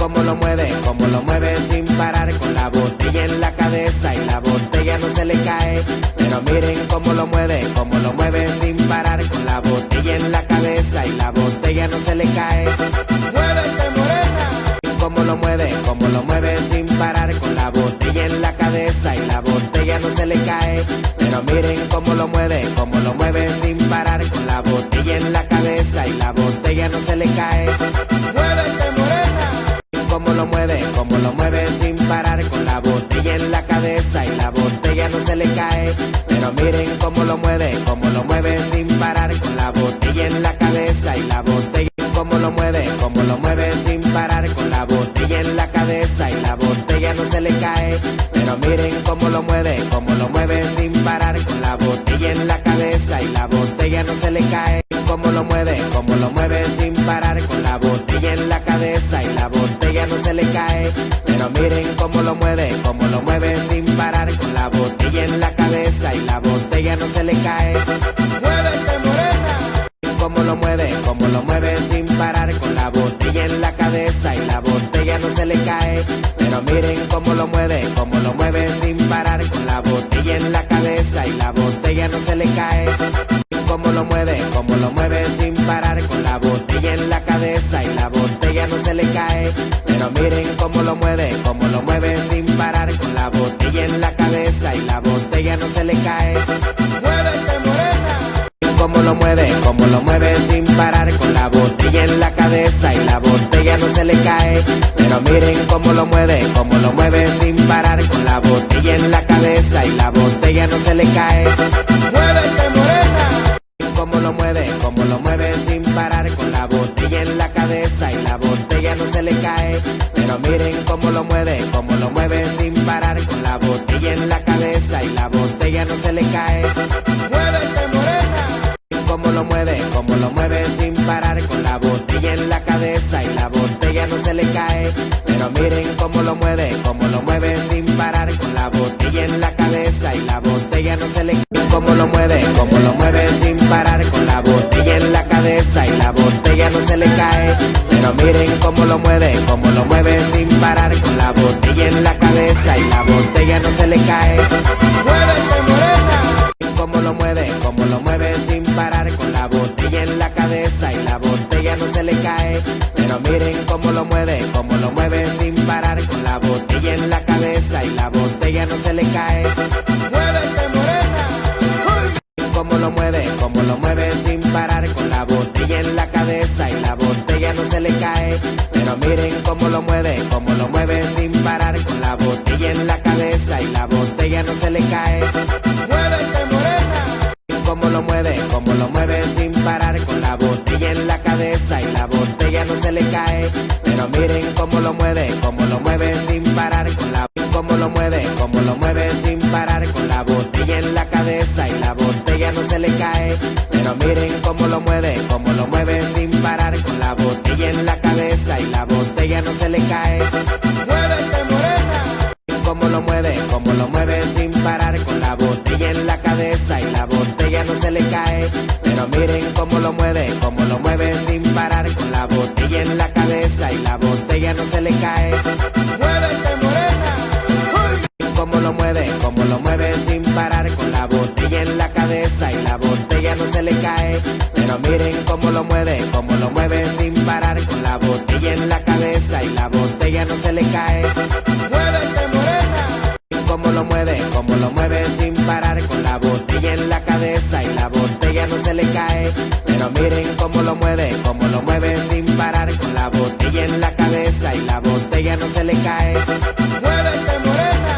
Como lo mueve sin parar con la botella en la cabeza y la botella no se le cae. Pero miren cómo lo mueve sin parar con la botella en la cabeza y la botella no se le cae. ¡Muévete, morena! Como lo mueve sin parar con la botella en la cabeza y la botella no se le cae. Pero miren cómo lo mueve sin parar con la botella en la cabeza y la botella no se le cae. ¡Muévete, morena! Como lo mueve sin parar con la botella en la cabeza y la botella no se le cae. Pero miren cómo lo mueve sin parar con la botella en la cabeza y la botella. Como lo mueve sin parar con la botella en la cabeza y la botella no se le cae. Pero miren cómo lo mueve sin parar con la botella en la cabeza y la botella no se le cae. Como lo mueve sin parar con la botella en la cabeza y la botella no se le cae. Pero miren cómo lo mueve sin parar con la botella en la cabeza y la botella no se le cae. ¡Muévete, morena! Como lo mueve sin parar con la botella en la cabeza y la botella no se le cae. Pero miren cómo lo mueve sin parar con la botella en la cabeza y la botella no se le cae. Como lo mueve sin parar con la botella en la cabeza y la botella no se le cae. Pero miren cómo lo mueve sin parar con la botella en la cabeza y la botella no se le cae. ¡Muévete, morena! Como lo mueve sin parar con la botella en la cabeza y la botella no se le cae. Pero miren cómo lo mueve sin parar con la botella en la cabeza y la botella no se le cae. ¡Muévete, morena! Como lo mueve sin parar con la botella en la cabeza y la botella no se le cae. Pero miren cómo lo mueve sin parar con la botella en la cabeza y la botella no se le cae. ¡Muévete, morena! Como lo mueve sin parar con la botella en la cabeza y la botella no se le cae. Pero miren cómo lo mueve sin parar con la botella en la cabeza y la botella no se le cae. Como lo mueve sin parar con la botella en la cabeza y la botella no se le cae. Pero miren cómo lo mueve sin parar con la botella en la cabeza y la botella no se le cae. ¡Muévete, morena! Como lo mueve sin parar con la botella en la cabeza y la botella no se le cae. Pero miren cómo lo mueve sin parar con la botella en la cabeza y la botella no se le cae. ¡Muévete, morena! Como lo mueve sin parar con la botella en la cabeza y la botella no se le cae. Pero miren cómo lo mueve sin parar con la botella en la cabeza y la botella no se le cae. ¡Muévete, morena! Como lo mueve sin parar con la botella en la cabeza y la botella no se le cae. Pero miren cómo lo mueve sin parar con la como lo mueve sin parar con la botella en la cabeza y la botella no se le cae. Pero miren cómo lo mueve sin parar con la botella en la cabeza y la botella no se le cae. ¡Muévete, morena! Como lo mueve sin parar con la botella en la cabeza y la botella no se le cae. Pero miren cómo lo mueve sin parar con la botella en la cabeza y la botella no se le cae. ¡Muévete, morena! Como lo mueve sin parar con la botella en la cabeza y la botella no se le cae. Pero miren cómo lo mueve sin parar con la botella en la cabeza y la botella no se le cae. ¡Muévete, morena! Como lo mueve sin parar con la botella en la cabeza y la botella no se le cae. Pero miren cómo lo mueve sin parar con la botella en la cabeza y la botella no se le cae. ¡Muévete, morena!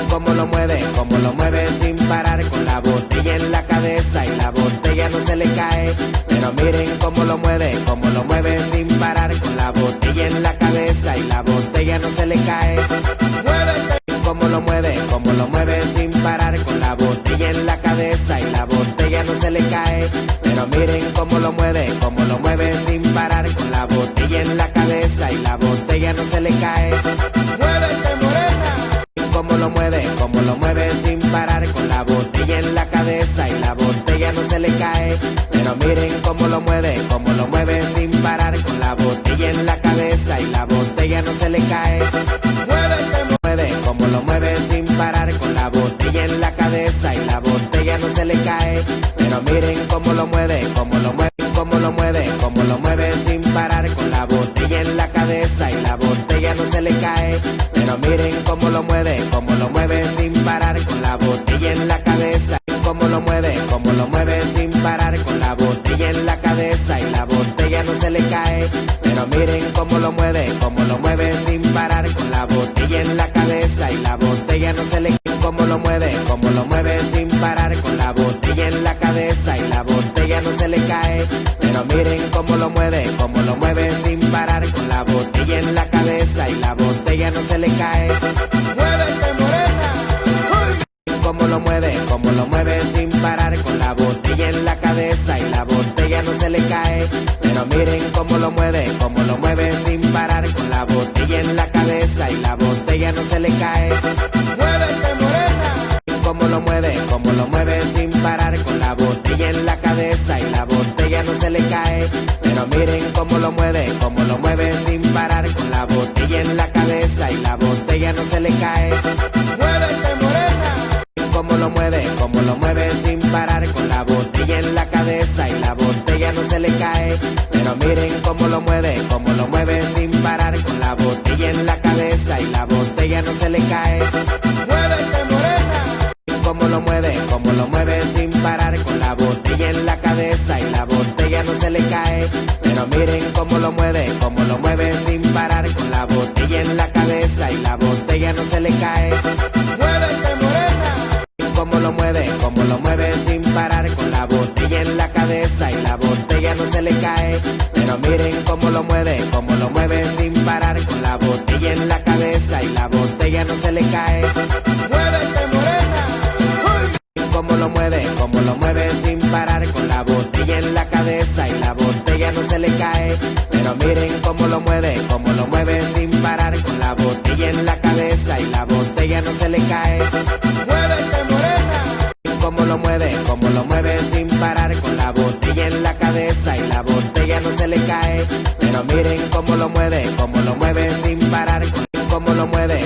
Como lo mueve sin parar con la botella en la cabeza y la botella no se le cae. Pero miren cómo lo mueve sin parar con la botella en la cabeza y la botella no se le cae. ¡Muévete! Como lo mueve sin parar con la botella en la cabeza y la botella no se le cae. Pero miren cómo lo mueve sin parar con la botella en la cabeza y la botella no se le cae. ¡Muévete, morena! Como lo mueve sin parar con la botella en la cabeza y la botella no se le cae. Pero miren cómo lo mueve sin parar con la botella en la cabeza y la botella no no se le cae. Mueve como lo mueve sin parar con la botella en la cabeza y la botella no se le cae. Pero miren cómo lo mueve, cómo lo mueve, cómo lo mueve, cómo lo mueve sin parar con la botella en la cabeza y la botella no se le cae. Pero miren cómo lo mueve sin parar con la botella en la cabeza. Cómo lo mueve sin parar con la botella en la cabeza y la botella no se le cae. Pero miren cómo lo mueve sin parar con la botella en la cabeza y la botella no se le cae. Cómo lo mueve sin parar con la botella en la cabeza y la botella no se le cae. Pero miren cómo lo mueve sin parar con la botella en la cabeza y la botella no se le cae. Muévete, morena. Cómo lo mueve sin parar con la botella en la cabeza y la botella no se le cae. Pero miren cómo lo mueve sin parar con la botella en la cabeza y la botella no se le cae. Muévete, morena. Cómo lo mueve sin parar con la botella en la cabeza y la botella no se le cae. Pero miren cómo lo mueve sin parar con la botella en la cabeza y la botella no se le cae. Muévete, morena. Cómo lo mueve sin parar con la botella en la cabeza y la botella no se le cae. Pero miren cómo lo mueve sin parar con la botella en la cabeza y la botella no se le cae. Muévete, morena. Cómo lo mueve sin parar con la botella en la cabeza y la botella no se le cae. Pero miren cómo lo mueve sin parar con la botella en la cabeza y la botella no se le cae. Muévete, morena. Cómo lo mueve sin parar con la botella en la cabeza y la botella no se le cae. Pero miren cómo lo mueve sin parar con la botella en la cabeza y la botella no se le cae. Muévete, morena. Cómo lo mueve sin parar con la botella en la cabeza y la botella no se le cae. Pero miren cómo lo mueve sin parar con la botella en la cabeza y la botella no se le cae. Muévete, morena. Cómo lo mueve sin parar con la botella en la cabeza y la botella no se le cae. Pero miren cómo lo mueve sin parar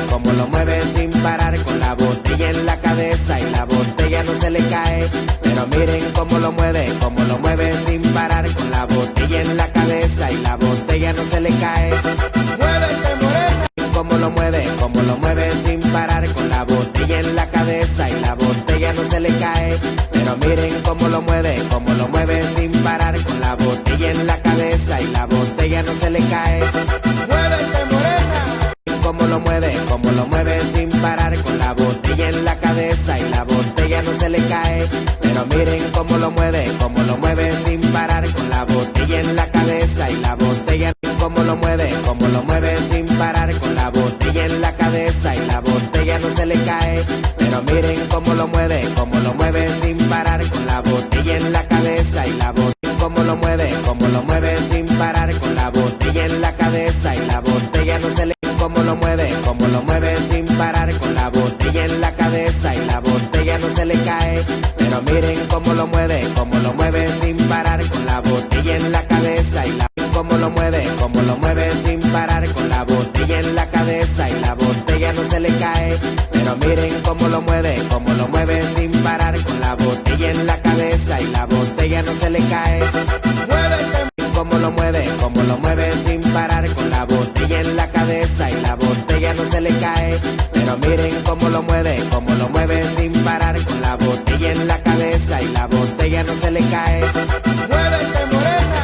cómo lo mueve sin parar con la botella en la cabeza y la botella no se le cae. Pero miren cómo lo mueve sin parar con la botella en la cabeza y la botella no se le cae. Muévete, morena. Cómo lo mueve sin parar con la botella en la cabeza y la botella no se le cae. Pero miren cómo lo mueve sin parar con la botella en la cabeza y la botella no se le cae. Muévete, morena. Cómo lo mueve sin parar con la botella en la cabeza y la botella no se le cae. Pero miren cómo lo mueve sin parar con la botella en la cabeza y la botella cómo lo mueve sin parar con la botella en la cabeza y la botella no se le cae. Pero miren cómo lo mueve sin parar con la botella en la cabeza y la botella cómo lo mueve sin parar con la botella en la cabeza y la botella no se le cómo lo mueve sin parar con la botella en la cabeza y la botella no se le cae. Pero miren cómo lo mueve sin parar con la botella en la cabeza y la cómo lo mueve sin parar con la botella en la cabeza y la botella no se le cae. Pero miren cómo lo mueve sin parar con la botella en la cabeza y la botella no se le cae. Muévete, Cómo lo mueve sin parar con la botella en la cabeza y la botella no se le cae. Pero miren cómo lo mueve sin parar con la botella en la cabeza y la botella no se le cae. muévete, morena.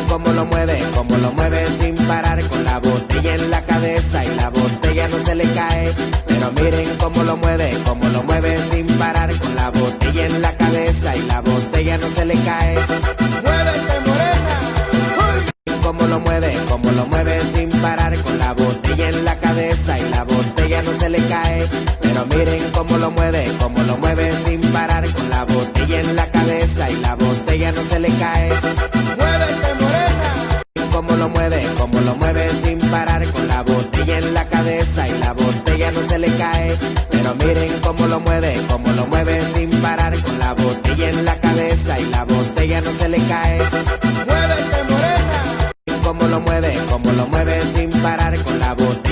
Cómo lo mueve sin parar con la botella en la cabeza y la botella no se le cae. Pero miren cómo lo mueve sin parar con la botella en la cabeza y la botella no se le cae. Muévete, morena. Cómo lo mueve sin parar con la botella en la cabeza y la botella no se le cae. Pero miren cómo lo mueve sin parar con la botella en la cabeza y la botella no se le cae. Muévete, morena. Cómo lo mueve sin parar con la botella en la cabeza y la botella no se le cae. Pero miren cómo lo mueve sin parar con la botella en la cabeza y la botella no se le cae. Muévete, morena. Cómo lo mueve sin parar con la botella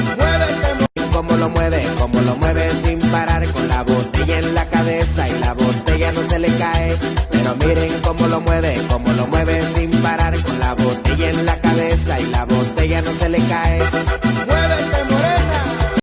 Como lo mueve sin parar con la botella en la cabeza y la botella no se le cae. Pero miren cómo lo mueve sin parar con la botella en la cabeza y la botella no se le cae.